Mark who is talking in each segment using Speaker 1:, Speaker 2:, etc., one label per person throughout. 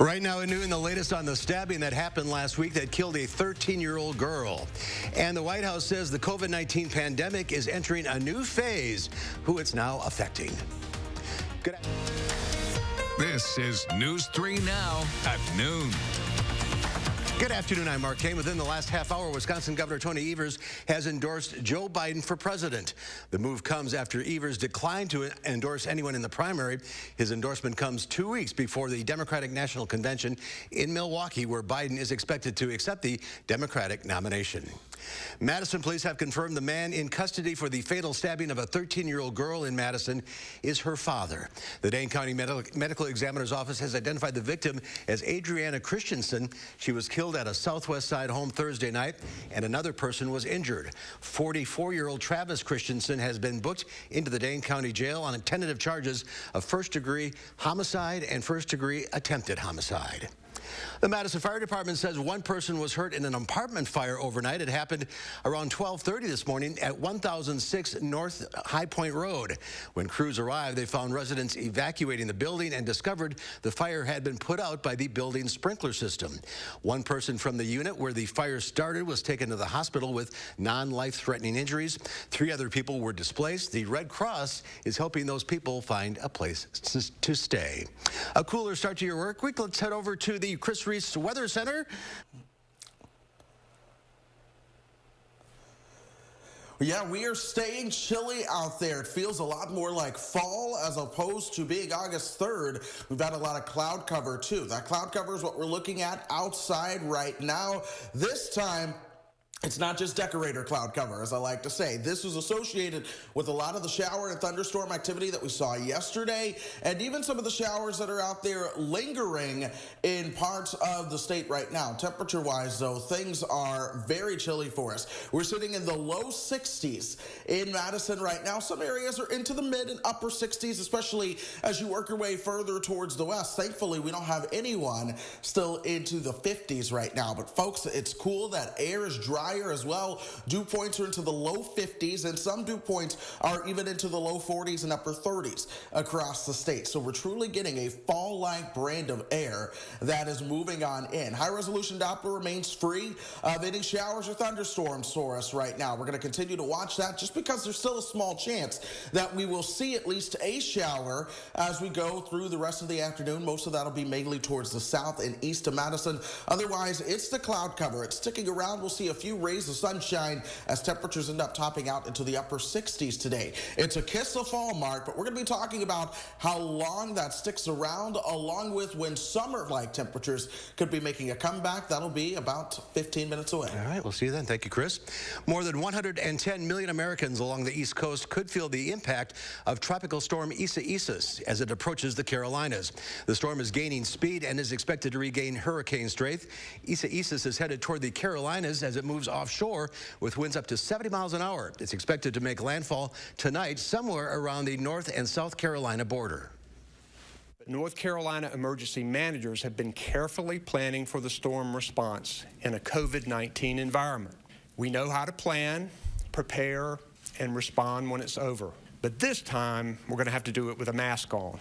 Speaker 1: Right now at noon, the latest on the stabbing that happened last week that killed a 13-year-old girl. And the White House says the COVID-19 pandemic is entering a new phase, who it's now affecting. Good
Speaker 2: This is News 3 Now at noon.
Speaker 1: Good afternoon, I'm Mark Kane. Within the last half hour, Wisconsin Governor Tony Evers has endorsed Joe Biden for president. The move comes after Evers declined to endorse anyone in the primary. His endorsement comes 2 weeks before the Democratic National Convention in Milwaukee, where Biden is expected to accept the Democratic nomination. Madison police have confirmed the man in custody for the fatal stabbing of a 13-year-old girl in Madison is her father. The Dane County Medical Examiner's Office has identified the victim as Adriana Christensen. She was killed at a Southwest Side home Thursday night, and another person was injured. 44-year-old Travis Christensen has been booked into the Dane County Jail on tentative charges of first-degree homicide and first-degree attempted homicide. The Madison Fire Department says one person was hurt in an apartment fire overnight. It happened around 12:30 this morning at 1006 North High Point Road. When crews arrived, they found residents evacuating the building and discovered the fire had been put out by the building's sprinkler system. One person from the unit where the fire started was taken to the hospital with non-life-threatening injuries. 3 other people were displaced. The Red Cross is helping those people find a place to stay. A cooler start to your work week. Let's head over to the Chris Reese Weather Center.
Speaker 3: Yeah, we are staying chilly out there. It feels a lot more like fall as opposed to being August 3rd. We've got a lot of cloud cover, too. That cloud cover is what we're looking at outside right now. This time, it's not just decorator cloud cover, as I like to say. This is associated with a lot of the shower and thunderstorm activity that we saw yesterday, and even some of the showers that are out there lingering in parts of the state right now. Temperature-wise, though, things are very chilly for us. We're sitting in the low 60s in Madison right now. Some areas are into the mid and upper 60s, especially as you work your way further towards the west. Thankfully, we don't have anyone still into the 50s right now. But, folks, it's cool. That air is dry as well. Dew points are into the low 50s, and some dew points are even into the low 40s and upper 30s across the state. So we're truly getting a fall-like brand of air that is moving on in. High-resolution Doppler remains free of any showers or thunderstorms for us right now. We're going to continue to watch that just because there's still a small chance that we will see at least a shower as we go through the rest of the afternoon. Most of that will be mainly towards the south and east of Madison. Otherwise, it's the cloud cover. It's sticking around. We'll see a few rays of sunshine as temperatures end up topping out into the upper 60s today. It's a kiss of fall, Mark, but we're going to be talking about how long that sticks around, along with when summer-like temperatures could be making a comeback. That'll be about 15 minutes away.
Speaker 1: All right, we'll see you then. Thank you, Chris. More than 110 million Americans along the East Coast could feel the impact of Tropical Storm Isaias as it approaches the Carolinas. The storm is gaining speed and is expected to regain hurricane strength. Isaias is headed toward the Carolinas as it moves offshore with winds up to 70 miles an hour. It's expected to make landfall tonight somewhere around the North and South Carolina border.
Speaker 4: North Carolina emergency managers have been carefully planning for the storm response in a COVID-19 environment. We know how to plan, prepare, and respond when it's over. But this time, we're going to have to do it with a mask on.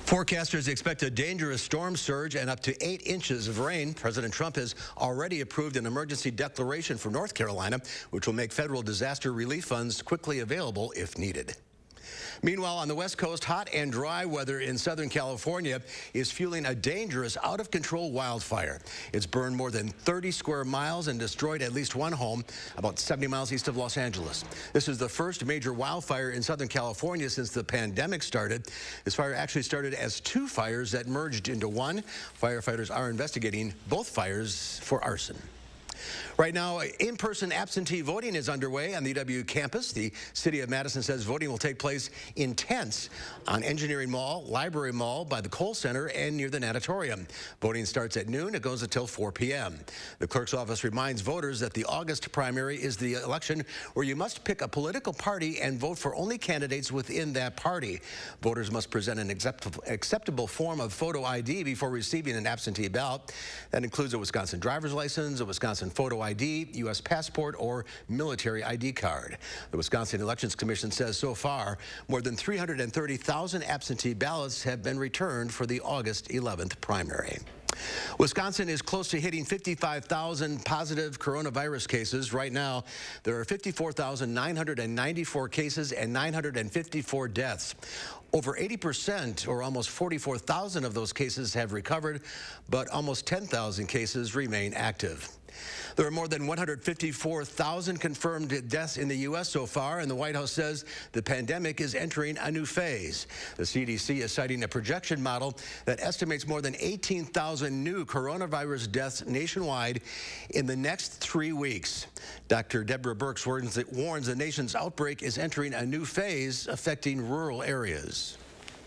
Speaker 1: Forecasters expect a dangerous storm surge and up to 8 inches of rain. President Trump has already approved an emergency declaration for North Carolina, which will make federal disaster relief funds quickly available if needed. Meanwhile, on the West Coast, hot and dry weather in Southern California is fueling a dangerous, out-of-control wildfire. It's burned more than 30 square miles and destroyed at least one home about 70 miles east of Los Angeles. This is the first major wildfire in Southern California since the pandemic started. This fire actually started as 2 fires that merged into one. Firefighters are investigating both fires for arson. Right now, in-person absentee voting is underway on the UW campus. The city of Madison says voting will take place in tents on Engineering Mall, Library Mall, by the Cole Center, and near the Natatorium. Voting starts at noon. It goes until 4 p.m. The clerk's office reminds voters that the August primary is the election where you must pick a political party and vote for only candidates within that party. Voters must present an acceptable form of photo ID before receiving an absentee ballot. That includes a Wisconsin driver's license, a Wisconsin and photo ID, U.S. passport, or military ID card. The Wisconsin Elections Commission says so far, more than 330,000 absentee ballots have been returned for the August 11th primary. Wisconsin is close to hitting 55,000 positive coronavirus cases. Right now, there are 54,994 cases and 954 deaths. Over 80%, or almost 44,000 of those cases have recovered, but almost 10,000 cases remain active. There are more than 154,000 confirmed deaths in the U.S. so far, and the White House says the pandemic is entering a new phase. The CDC is citing a projection model that estimates more than 18,000 new coronavirus deaths nationwide in the next 3 weeks. Dr. Deborah Birx warns the nation's outbreak is entering a new phase affecting rural areas.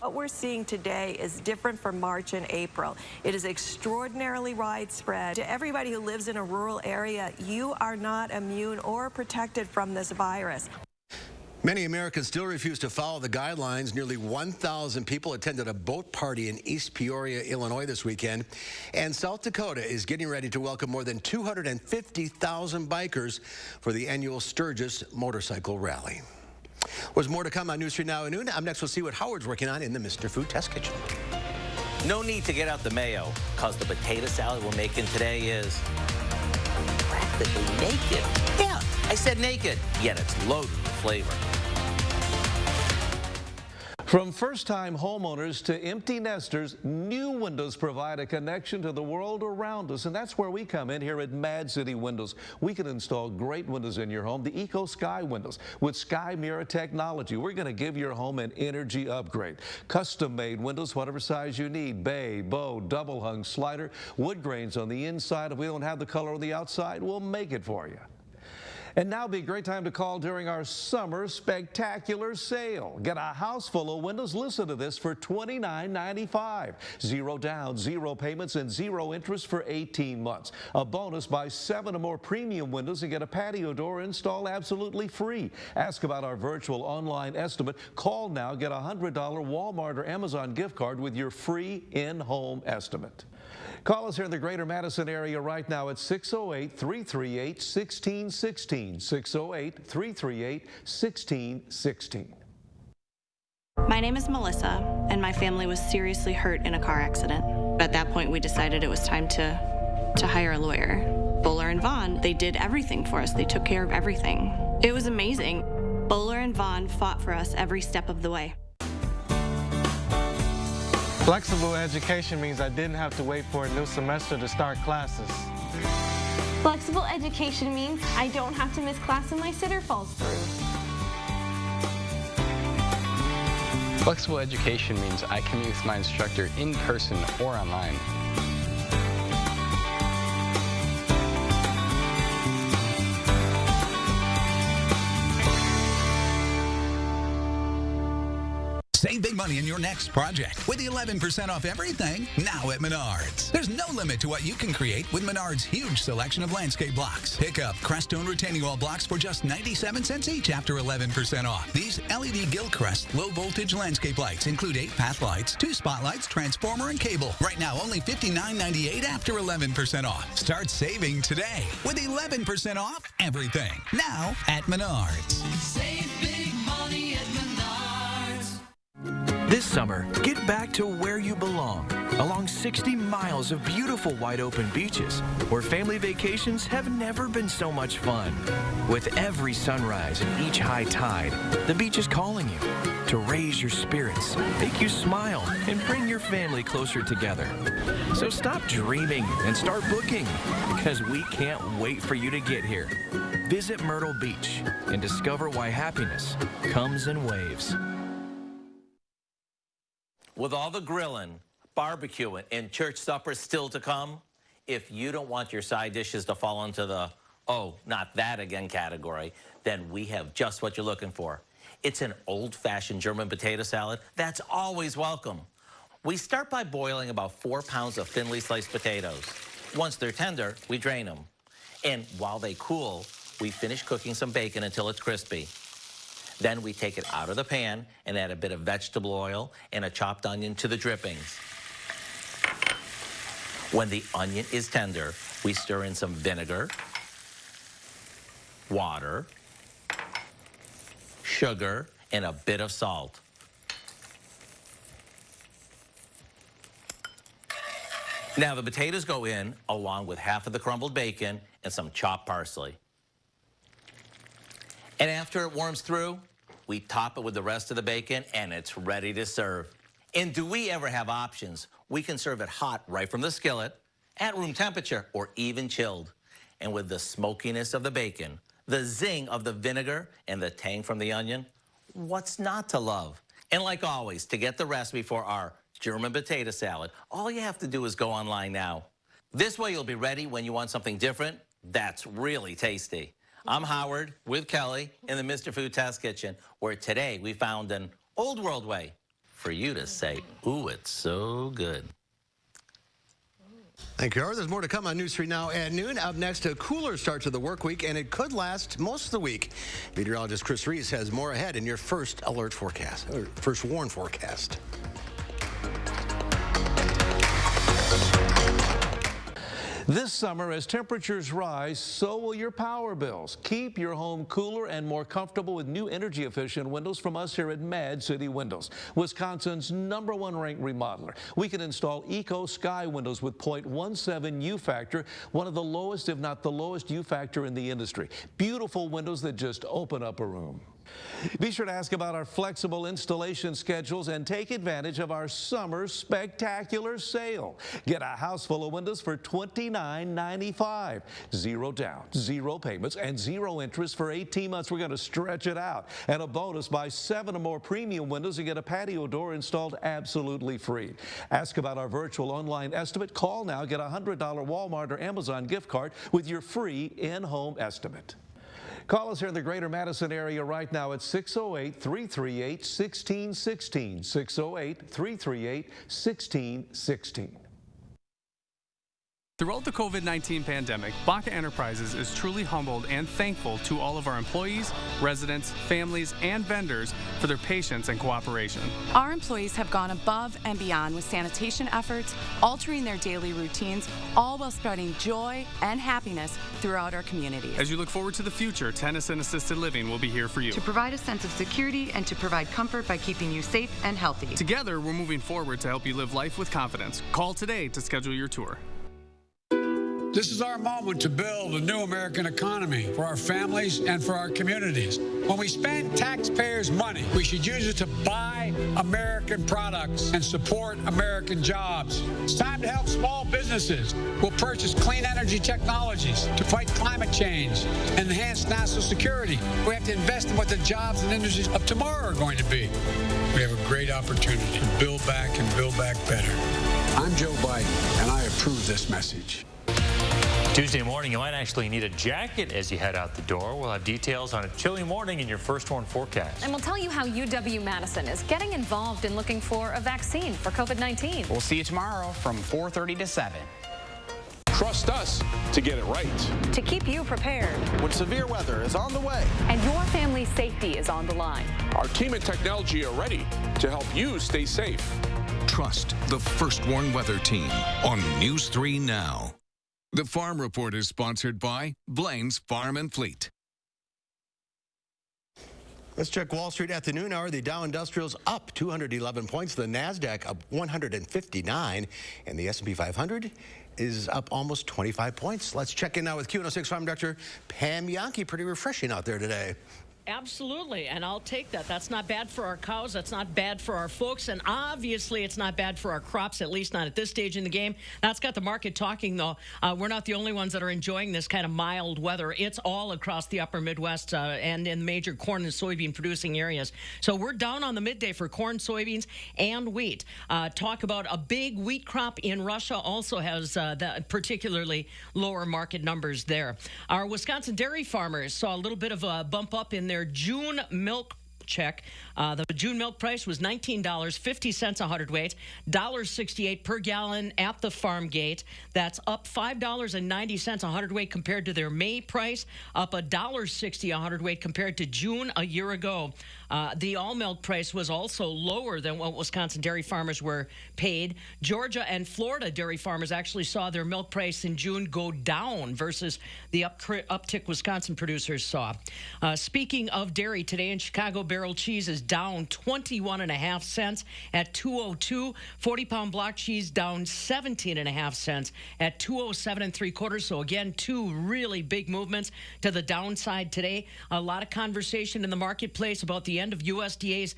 Speaker 5: What we're seeing today is different from March and April. It is extraordinarily widespread. To everybody who lives in a rural area, you are not immune or protected from this virus.
Speaker 1: Many Americans still refuse to follow the guidelines. Nearly 1,000 people attended a boat party in East Peoria, Illinois this weekend. And South Dakota is getting ready to welcome more than 250,000 bikers for the annual Sturgis Motorcycle Rally. There's more to come on News 3 Now at noon. Up next, we'll see what Howard's working on in the Mr. Food Test Kitchen.
Speaker 6: No need to get out the mayo, because the potato salad we're making today is practically naked. Yeah, I said naked, yet it's loaded with flavor.
Speaker 7: From first-time homeowners to empty nesters, new windows provide a connection to the world around us, and that's where we come in here at Mad City Windows. We can install great windows in your home, the Eco Sky windows. With Sky Mirror technology, we're going to give your home an energy upgrade. Custom-made windows, whatever size you need, bay, bow, double-hung, slider, wood grains on the inside. If we don't have the color on the outside, we'll make it for you. And now would be a great time to call during our summer spectacular sale. Get a house full of windows. Listen to this for $29.95. Zero down, zero payments, and zero interest for 18 months. A bonus, buy 7 or more premium windows and get a patio door installed absolutely free. Ask about our virtual online estimate. Call now, get a $100 Walmart or Amazon gift card with your free in-home estimate. Call us here in the greater Madison area right now at 608-338-1616. 608-338-1616.
Speaker 8: My name is Melissa, and my family was seriously hurt in a car accident. At that point, we decided it was time to hire a lawyer. Bowler and Vaughn, they did everything for us. They took care of everything. It was amazing. Bowler and Vaughn fought for us every step of the way.
Speaker 9: Flexible education means I didn't have to wait for a new semester to start classes.
Speaker 10: Flexible education means I don't have to miss class when my sitter falls through.
Speaker 11: Flexible education means I can meet with my instructor in person or online.
Speaker 12: Save big money in your next project with the 11% off everything now at Menards. There's no limit to what you can create with Menards' huge selection of landscape blocks. Pick up Crestone retaining wall blocks for just 97 cents each after 11% off. These LED Gilcrest low-voltage landscape lights include 8 path lights, 2 spotlights, transformer, and cable. Right now, only $59.98 after 11% off. Start saving today with 11% off everything now at Menards.
Speaker 13: Save big money at Menards.
Speaker 14: This summer, get back to where you belong, along 60 miles of beautiful wide-open beaches, where family vacations have never been so much fun. With every sunrise and each high tide, the beach is calling you to raise your spirits, make you smile, and bring your family closer together. So stop dreaming and start booking, because we can't wait for you to get here. Visit Myrtle Beach and discover why happiness comes in waves.
Speaker 6: With all the grilling, barbecuing, and church suppers still to come, if you don't want your side dishes to fall into the, oh, not that again category, then we have just what you're looking for. It's an old-fashioned German potato salad that's always welcome. We start by boiling about 4 pounds of thinly sliced potatoes. Once they're tender, we drain them. And while they cool, we finish cooking some bacon until it's crispy. Then we take it out of the pan and add a bit of vegetable oil and a chopped onion to the drippings. When the onion is tender, we stir in some vinegar, water, sugar, and a bit of salt. Now the potatoes go in along with half of the crumbled bacon and some chopped parsley. And after it warms through, we top it with the rest of the bacon and it's ready to serve. And do we ever have options? We can serve it hot right from the skillet, at room temperature, or even chilled. And with the smokiness of the bacon, the zing of the vinegar, and the tang from the onion, what's not to love? And like always, to get the recipe for our German potato salad, all you have to do is go online now. This way you'll be ready when you want something different that's really tasty. I'm Howard with Kelly in the Mr. Food Test Kitchen, where today we found an old world way for you to say, ooh, it's so good.
Speaker 1: Thank you, Howard. There's more to come on News 3 Now at noon. Up next, a cooler start to the work week, and it could last most of the week. Meteorologist Chris Reese has more ahead in your first alert forecast, or first warn forecast.
Speaker 7: This summer, as temperatures rise, so will your power bills. Keep your home cooler and more comfortable with new energy-efficient windows from us here at Mad City Windows, Wisconsin's #1 ranked remodeler. We can install Eco Sky windows with 0.17 U factor, one of the lowest, if not the lowest U factor in the industry. Beautiful windows that just open up a room. Be sure to ask about our flexible installation schedules and take advantage of our summer spectacular sale. Get a house full of windows for $29.95. Zero down, zero payments, and zero interest for 18 months. We're going to stretch it out. And a bonus, buy 7 or more premium windows and get a patio door installed absolutely free. Ask about our virtual online estimate. Call now. Get a $100 Walmart or Amazon gift card with your free in-home estimate. Call us here in the greater Madison area right now at 608-338-1616, 608-338-1616.
Speaker 15: Throughout the COVID-19 pandemic, Baca Enterprises is truly humbled and thankful to all of our employees, residents, families, and vendors for their patience and cooperation.
Speaker 16: Our employees have gone above and beyond with sanitation efforts, altering their daily routines, all while spreading joy and happiness throughout our community.
Speaker 15: As you look forward to the future, Tennyson Assisted Living will be here for you.
Speaker 16: To provide a sense of security and to provide comfort by keeping you safe and healthy.
Speaker 15: Together, we're moving forward to help you live life with confidence. Call today to schedule your tour.
Speaker 17: This is our moment to build a new American economy for our families and for our communities. When we spend taxpayers' money, we should use it to buy American products and support American jobs. It's time to help small businesses. We'll purchase clean energy technologies to fight climate change and enhance national security. We have to invest in what the jobs and industries of tomorrow are going to be. We have a great opportunity to build back and build back better. I'm Joe Biden, and I approve this message.
Speaker 18: Tuesday morning, you might actually need a jacket as you head out the door. We'll have details on a chilly morning in your first warn forecast.
Speaker 19: And we'll tell you how UW-Madison is getting involved in looking for a vaccine for COVID-19.
Speaker 20: We'll see you tomorrow from 4:30 to 7.
Speaker 21: Trust us to get it right.
Speaker 19: To keep you prepared.
Speaker 3: When severe weather is on the way.
Speaker 19: And your family's safety is on the line.
Speaker 21: Our team and technology are ready to help you stay safe.
Speaker 2: Trust the First Warn Weather Team on News 3 Now. The Farm Report is sponsored by Blaine's Farm and Fleet.
Speaker 1: Let's check Wall Street at the noon hour. The Dow Industrial's up 211 points. The NASDAQ up 159. And the S&P 500 is up almost 25 points. Let's check in now with Q106 Farm Director Pam Yankee. Pretty refreshing out there today.
Speaker 22: Absolutely, and I'll take that. That's not bad for our cows. That's not bad for our folks, and obviously it's not bad for our crops, at least not at this stage in the game. That's got the market talking, though. We're not the only ones that are enjoying this kind of mild weather. It's all across the upper Midwest and in major corn and soybean producing areas. So we're down on the midday for corn, soybeans, and wheat. Talk about a big wheat crop in Russia also has particularly lower market numbers there. Our Wisconsin dairy farmers saw a little bit of a bump up in their June milk check. The June milk price was $19.50 a hundredweight, $1.68 per gallon at the farm gate. That's up $5.90 a hundredweight compared to their May price, up $1.60 a hundredweight compared to June a year ago. The all milk price was also lower than what Wisconsin dairy farmers were paid. Georgia and Florida dairy farmers actually saw their milk price in June go down versus the uptick Wisconsin producers saw. Speaking of dairy, today in Chicago, barrel cheese is down 21.5 cents at $2.02. 40-pound block cheese down 17.5 cents at $2.07 3/4. So again, two really big movements to the downside today. A lot of conversation in the marketplace about the end of USDA's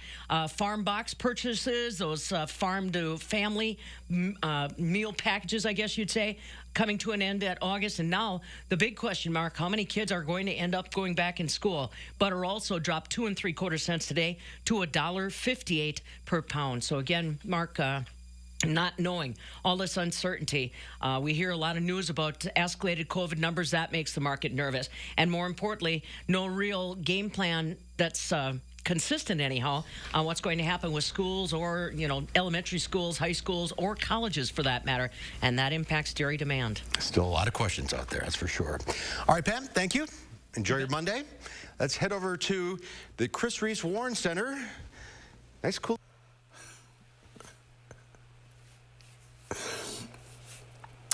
Speaker 22: farm box purchases, those farm to family meal packages, I guess you'd say, coming to an end at August. And now the big question mark, how many kids are going to end up going back in school? Butter also dropped 2 3/4 cents today to $1.58 per pound. So again, Mark, not knowing all this uncertainty. We hear a lot of news about escalated COVID numbers. That makes the market nervous. And more importantly, no real game plan that's consistent anyhow on what's going to happen with schools or, elementary schools, high schools, or colleges for that matter. And that impacts dairy demand.
Speaker 1: Still a lot of questions out there, that's for sure. All right, Pam, thank you. Enjoy your Monday. Let's head over to the Chris Reese Warren Center. Nice, cool.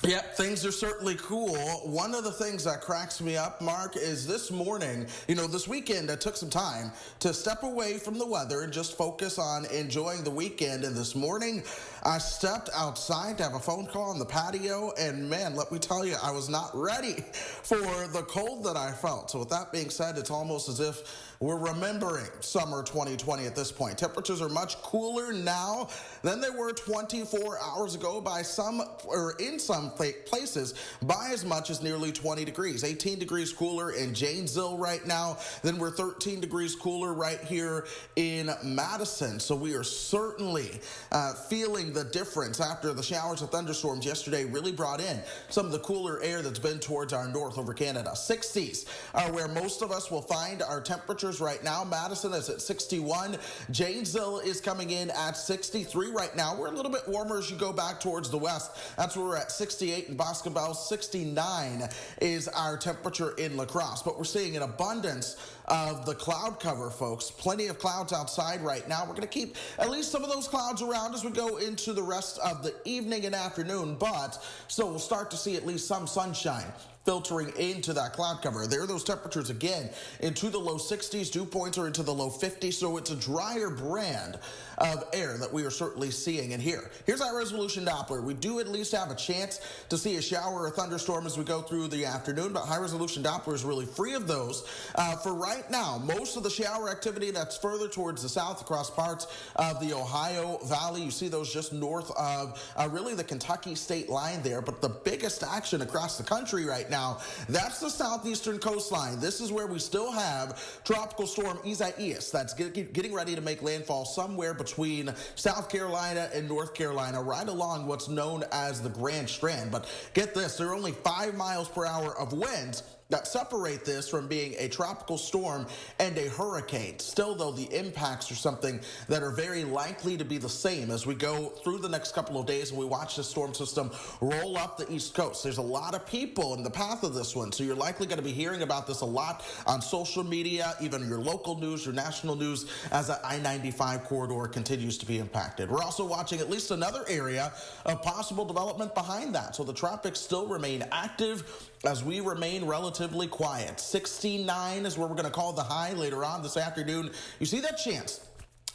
Speaker 3: Yep, things are certainly cool. One of the things that cracks me up, Mark, is this morning, this weekend I took some time to step away from the weather and just focus on enjoying the weekend. And this morning, I stepped outside to have a phone call on the patio, and man, let me tell you, I was not ready for the cold that I felt. So with that being said, it's almost as if we're remembering summer 2020 at this point. Temperatures are much cooler now than they were 24 hours ago in some places by as much as nearly 20 degrees. 18 degrees cooler in Janesville right now. Then we're 13 degrees cooler right here in Madison. So we are certainly feeling the difference after the showers and thunderstorms yesterday really brought in some of the cooler air that's been towards our north over Canada. 60s are where most of us will find our temperatures right now. Madison is at 61. Janesville is coming in at 63 right now. We're a little bit warmer as you go back towards the west. That's where we're at 68 in Boscobel. 69 is our temperature in La Crosse. But we're seeing an abundance of the cloud cover, folks. Plenty of clouds outside right now. We're going to keep at least some of those clouds around as we go into the rest of the evening and afternoon, but so we'll start to see at least some sunshine filtering into that cloud cover. There are those temperatures again into the low 60s. Dew points are into the low 50s, so it's a drier brand of air that we are certainly seeing. And here's our resolution Doppler. We do at least have a chance to see a shower or thunderstorm as we go through the afternoon, but high resolution Doppler is really free of those. For right now, most of the shower activity that's further towards the south across parts of the Ohio Valley. You see those just north of really the Kentucky state line there, but the biggest action across the country right now, that's the southeastern coastline. This is where we still have Tropical Storm Isaias that's getting ready to make landfall somewhere between South Carolina and North Carolina, right along what's known as the Grand Strand. But get this, there are only 5 miles per hour of winds that separate this from being a tropical storm and a hurricane. Still, though, the impacts are something that are very likely to be the same as we go through the next couple of days and we watch the storm system roll up the East Coast. There's a lot of people in the path of this one, so you're likely going to be hearing about this a lot on social media, even your local news, your national news, as the I-95 corridor continues to be impacted. We're also watching at least another area of possible development behind that, so the tropics still remain active as we remain relatively quiet. 69 is where we're going to call the high later on this afternoon. You see that chance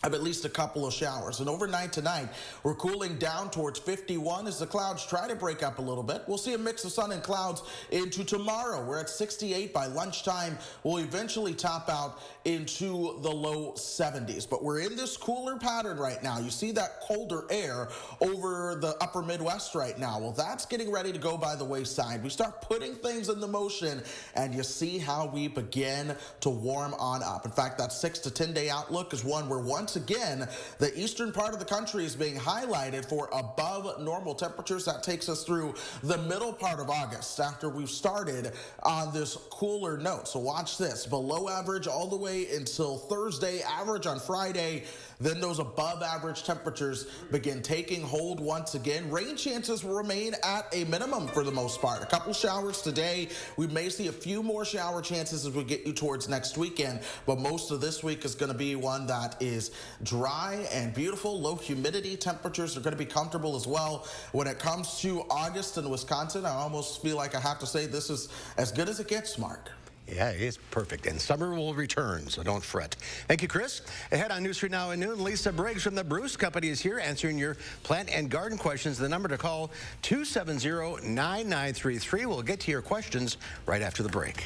Speaker 3: of at least a couple of showers. And overnight tonight, we're cooling down towards 51 as the clouds try to break up a little bit. We'll see a mix of sun and clouds into tomorrow. We're at 68 by lunchtime. We'll eventually top out into the low 70s. But we're in this cooler pattern right now. You see that colder air over the upper Midwest right now. Well, that's getting ready to go by the wayside. We start putting things into motion, and you see how we begin to warm on up. In fact, that 6 to 10 day outlook is one where once again, the eastern part of the country is being highlighted for above normal temperatures. That takes us through the middle part of August after we've started on this cooler note. So watch this, below average all the way until Thursday, average on Friday. Then those above average temperatures begin taking hold once again. Rain chances will remain at a minimum for the most part. A couple showers today. We may see a few more shower chances as we get you towards next weekend, but most of this week is going to be one that is dry and beautiful. Low humidity temperatures are going to be comfortable as well. When it comes to August in Wisconsin, I almost feel like I have to say this is as good as it gets, Mark.
Speaker 1: Yeah, it's perfect. And summer will return, so don't fret. Thank you, Chris. Ahead on News 3 Now at noon, Lisa Briggs from the Bruce Company is here answering your plant and garden questions. The number to call, 270-9933. We'll get to your questions right after the break.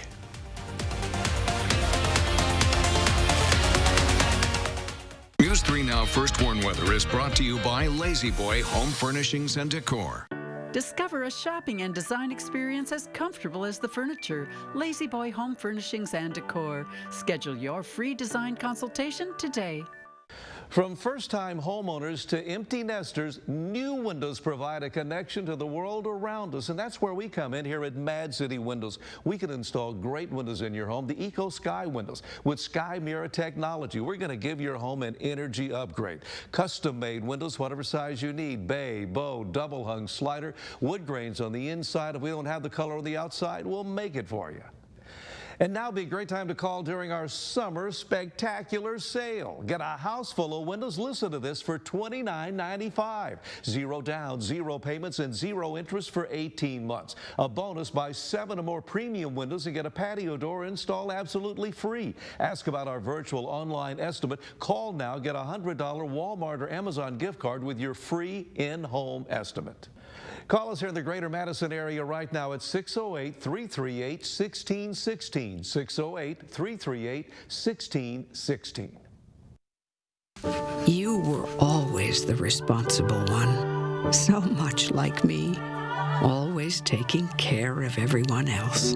Speaker 2: News 3 Now First Warn Weather is brought to you by Lazy Boy Home Furnishings and Decor.
Speaker 4: Discover a shopping and design experience as comfortable as the furniture. Lazy Boy Home Furnishings and Decor. Schedule your free design consultation today.
Speaker 7: From first-time homeowners to empty nesters, new windows provide a connection to the world around us, and that's where we come in here at Mad City Windows. We can install great windows in your home, the Eco Sky windows. With Sky Mirror technology, we're going to give your home an energy upgrade. Custom-made windows, whatever size you need, bay, bow, double-hung, slider, wood grains on the inside. If we don't have the color on the outside, we'll make it for you. And now would be a great time to call during our summer spectacular sale. Get a house full of windows. Listen to this for $29.95. Zero down, zero payments, and zero interest for 18 months. A bonus, buy 7 or more premium windows and get a patio door installed absolutely free. Ask about our virtual online estimate. Call now, get a $100 Walmart or Amazon gift card with your free in-home estimate. Call us here in the greater Madison area right now at 608-338-1616. 608-338-1616.
Speaker 5: You were always the responsible one. So much like me. Always taking care of everyone else.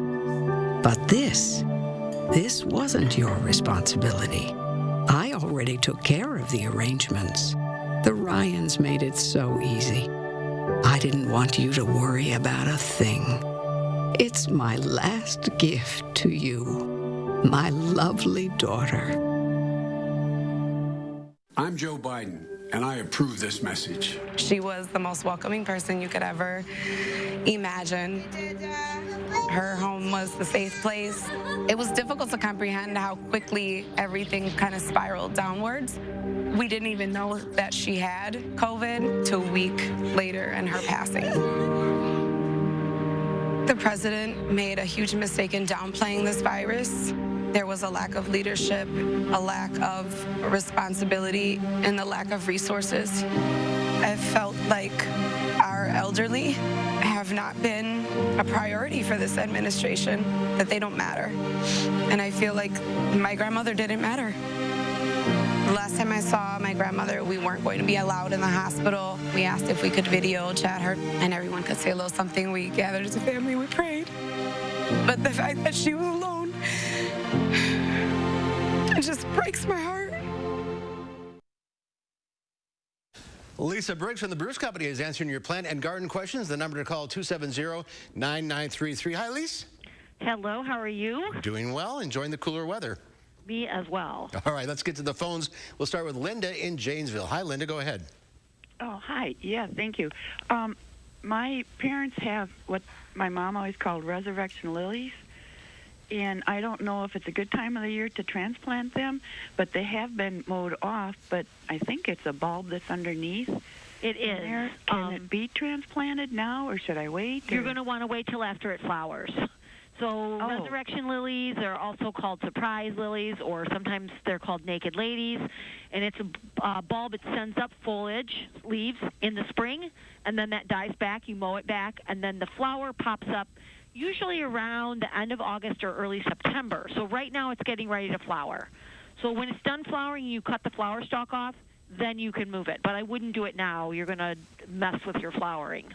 Speaker 5: But this wasn't your responsibility. I already took care of the arrangements. The Ryans made it so easy. I didn't want you to worry about a thing. It's my last gift to you, my lovely daughter.
Speaker 17: I'm Joe Biden, and I approve this message.
Speaker 23: She was the most welcoming person you could ever imagine. Her home was the safe place. It was difficult to comprehend how quickly everything kind of spiraled downwards. We didn't even know that she had COVID till a week later in her passing. The president made a huge mistake in downplaying this virus. There was a lack of leadership, a lack of responsibility, and a lack of resources. I felt like our elderly have not been a priority for this administration, that they don't matter. And I feel like my grandmother didn't matter. The last time I saw my grandmother, we weren't going to be allowed in the hospital. We asked if we could video chat her, and everyone could say a little something. We gathered as a family, we prayed. But the fact that she was alone, it just breaks my heart.
Speaker 1: Lisa Briggs from the Bruce Company is answering your plant and garden questions. The number to call, 270-9933. Hi, Lisa.
Speaker 24: Hello, how are you?
Speaker 1: Doing well, enjoying the cooler weather.
Speaker 24: Me as well.
Speaker 1: All right, let's get to the phones. We'll start with Linda in Janesville. Hi, Linda, go ahead.
Speaker 25: Oh, hi. Yeah, thank you. My parents have what my mom always called resurrection lilies, and I don't know if it's a good time of the year to transplant them, but they have been mowed off, but I think it's a bulb that's underneath.
Speaker 24: It is.
Speaker 25: There. Can it be transplanted now, or should I wait?
Speaker 24: You're going to want to wait till after it flowers. So resurrection lilies are also called surprise lilies, or sometimes they're called naked ladies. And it's a bulb that sends up foliage, leaves, in the spring, and then that dies back. You mow it back, and then the flower pops up usually around the end of August or early September. So right now it's getting ready to flower. So when it's done flowering, you cut the flower stalk off, then you can move it. But I wouldn't do it now. You're going to mess with your flowering.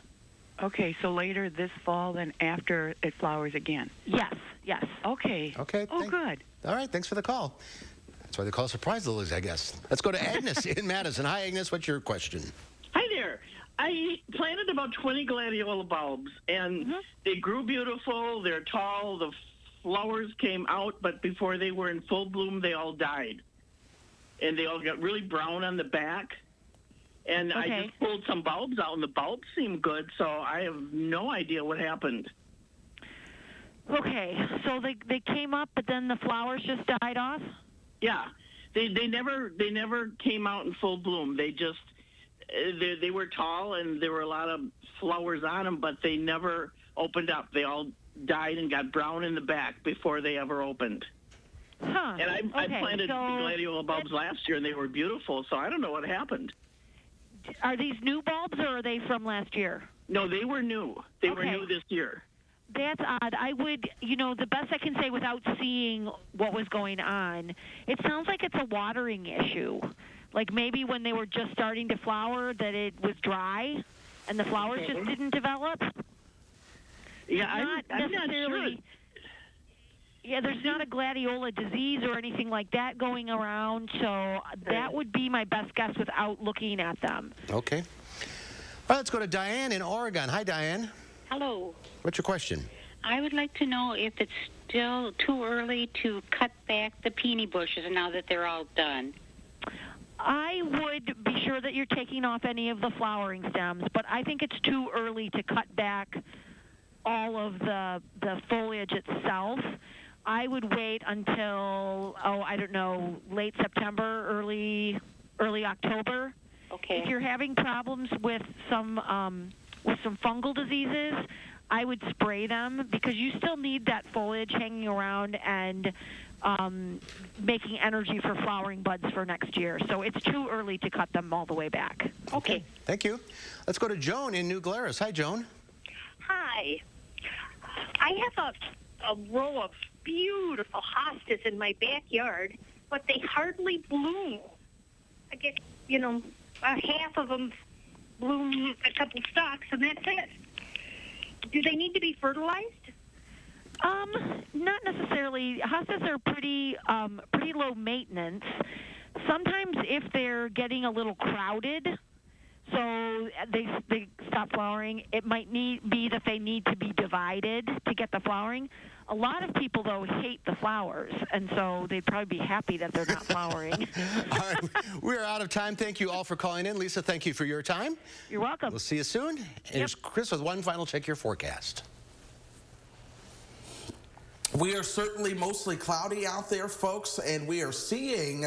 Speaker 25: Okay, so later this fall, then after it flowers again?
Speaker 24: Yes, yes.
Speaker 25: Okay.
Speaker 1: Okay.
Speaker 25: Good.
Speaker 1: All right, thanks for the call. That's why they call it surprise lilies, I guess. Let's go to Agnes in Madison. Hi, Agnes, what's your question?
Speaker 26: Hi there. I planted about 20 gladiola bulbs, and they grew beautiful. They're tall. The flowers came out, but before they were in full bloom, they all died. and they all got really brown on the back. And I just pulled some bulbs out, and the bulbs seemed good, so I have no idea what happened.
Speaker 24: Okay, so they came up, but then the flowers just died off?
Speaker 26: Yeah, they never came out in full bloom. They just they were tall, and there were a lot of flowers on them, but they never opened up. They all died and got brown in the back before they ever opened.
Speaker 24: Huh.
Speaker 26: And I planted gladiola bulbs last year, and they were beautiful, so I don't know what happened.
Speaker 24: Are these new bulbs, or are they from last year?
Speaker 26: No, they were new. They were new this year.
Speaker 24: That's odd. I would, the best I can say without seeing what was going on, it sounds like it's a watering issue. Like maybe when they were just starting to flower that it was dry and the flowers just didn't develop.
Speaker 26: Yeah, I'm not sure.
Speaker 24: Yeah, there's not a gladiola disease or anything like that going around, so that would be my best guess without looking at them.
Speaker 1: Okay. All right, let's go to Diane in Oregon. Hi, Diane.
Speaker 8: Hello.
Speaker 1: What's your question?
Speaker 8: I would like to know if it's still too early to cut back the peony bushes now that they're all done.
Speaker 24: I would be sure that you're taking off any of the flowering stems, but I think it's too early to cut back all of the foliage itself. I would wait until, late September, early October.
Speaker 8: Okay.
Speaker 24: If you're having problems with some fungal diseases, I would spray them because you still need that foliage hanging around and making energy for flowering buds for next year. So it's too early to cut them all the way back.
Speaker 8: Okay.
Speaker 1: Thank you. Let's go to Joan in New Glarus. Hi, Joan.
Speaker 9: Hi. I have a row of beautiful hostas in my backyard, but they hardly bloom. I get, half of them bloom a couple stalks, and that's it. Do they need to be fertilized?
Speaker 24: Not necessarily. Hostas are pretty low maintenance. Sometimes if they're getting a little crowded, so they stop flowering, it might be that they need to be divided to get the flowering. A lot of people, though, hate the flowers, and so they'd probably be happy that they're not flowering.
Speaker 1: All right, we're out of time. Thank you all for calling in. Lisa, thank you for your time.
Speaker 24: You're welcome.
Speaker 1: We'll see you soon. Here's Chris with one final check your forecast.
Speaker 3: We are certainly mostly cloudy out there, folks, and we are seeing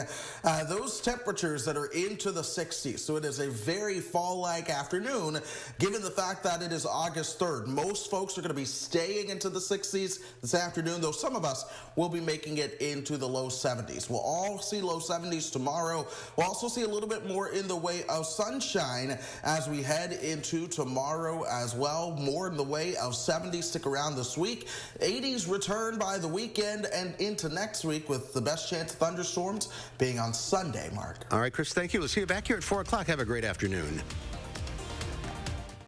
Speaker 3: those temperatures that are into the 60s. So it is a very fall-like afternoon, given the fact that it is August 3rd. Most folks are going to be staying into the 60s this afternoon, though some of us will be making it into the low 70s. We'll all see low 70s tomorrow. We'll also see a little bit more in the way of sunshine as we head into tomorrow as well. More in the way of 70s. Stick around this week. 80s return by the weekend and into next week, with the best chance of thunderstorms being on Sunday, Mark.
Speaker 1: All right, Chris, thank you. We'll see you back here at 4 o'clock. Have a great afternoon.